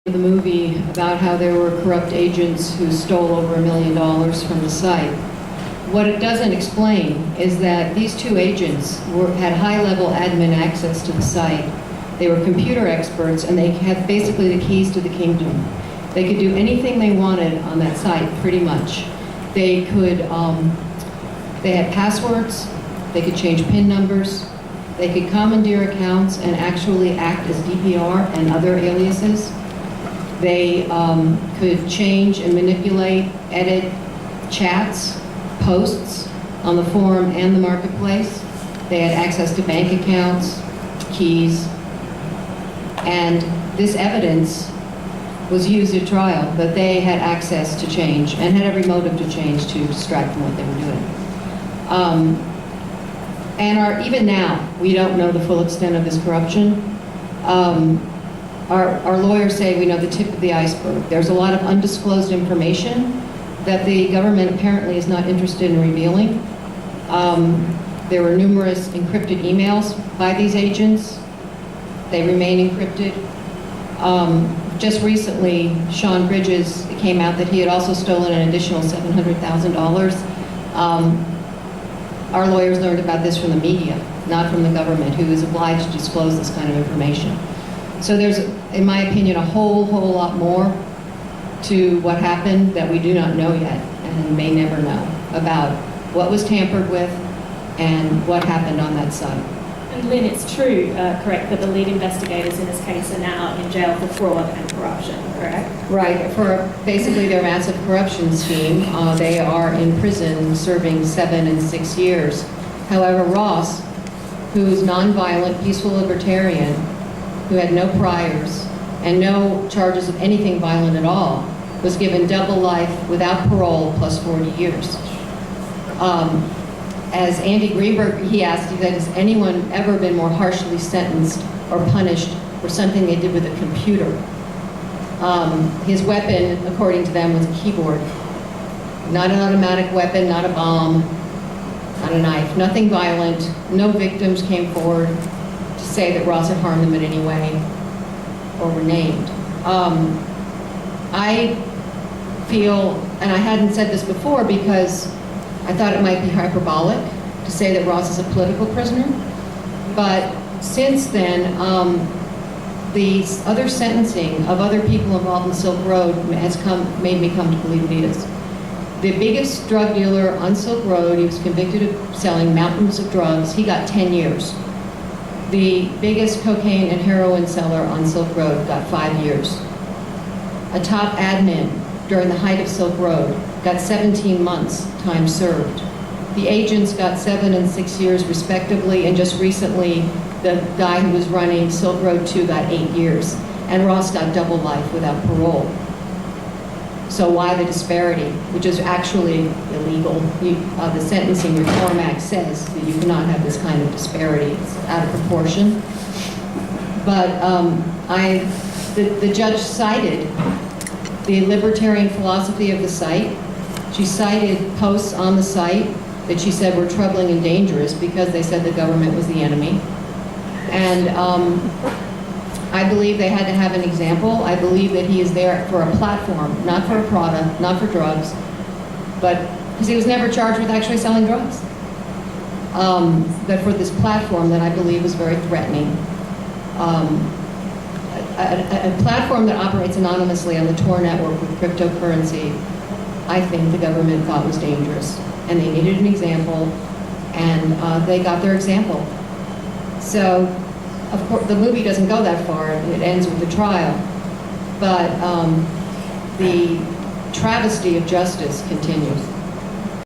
The movie about how there were corrupt agents who stole over $1 million from the site. What it doesn't explain is that these two agents had high-level admin access to the site. They were computer experts, and they had basically the keys to the kingdom. They could do anything they wanted on that site, pretty much. They had passwords, they could change PIN numbers, they could commandeer accounts and actually act as DPR and other aliases. They could change and manipulate, edit chats, posts on the forum and the marketplace. They had access to bank accounts, keys, and this evidence was used at trial, but they had access to change and had every motive to change to distract from what they were doing. Even now, we don't know the full extent of this corruption. Our lawyers say we know the tip of the iceberg. There's a lot of undisclosed information that the government apparently is not interested in revealing. There were numerous encrypted emails by these agents. They remain encrypted. Just recently, Sean Bridges, it came out that he had also stolen an additional $700,000. Our lawyers learned about this from the media, not from the government, who is obliged to disclose this kind of information. So there's, in my opinion, a whole lot more to what happened that we do not know yet and may never know about what was tampered with and what happened on that site. And Lyn, it's true, correct, that the lead investigators in this case are now in jail for fraud and corruption, correct? Right, for basically their massive corruption scheme. They are in prison serving 7 and 6 years. However, Ross, who's nonviolent, peaceful libertarian, who had no priors and no charges of anything violent at all, was given double life without parole plus 40 years. As Andy Greenberg, he asked, he said, has anyone ever been more harshly sentenced or punished for something they did with a computer? His weapon, according to them, was a keyboard. Not an automatic weapon, not a bomb, not a knife, nothing violent. No victims came forward to say that Ross had harmed them in any way or were named. I feel, and I hadn't said this before because I thought it might be hyperbolic to say that Ross is a political prisoner, but since then, the other sentencing of other people involved in Silk Road has made me come to believe it is. The biggest drug dealer on Silk Road, he was convicted of selling mountains of drugs, he got 10 years. The biggest cocaine and heroin seller on Silk Road got 5 years. A top admin during the height of Silk Road got 17 months time served. The agents got 7 and 6 years respectively, and just recently the guy who was running Silk Road 2 got 8 years, and Ross got double life without parole. So why the disparity, which is actually illegal? The Sentencing Reform Act says that you cannot have this kind of disparity. It's out of proportion. But the judge cited the libertarian philosophy of the site. She cited posts on the site that she said were troubling and dangerous because they said the government was the enemy. And I believe they had to have an example. I believe that he is there for a platform, not for a product, not for drugs, but because he was never charged with actually selling drugs. But for this platform that I believe was very threatening. A platform that operates anonymously on the Tor network with cryptocurrency, I think the government thought was dangerous. And they needed an example, and they got their example. So, of course, the movie doesn't go that far. It ends with the trial. But the travesty of justice continues.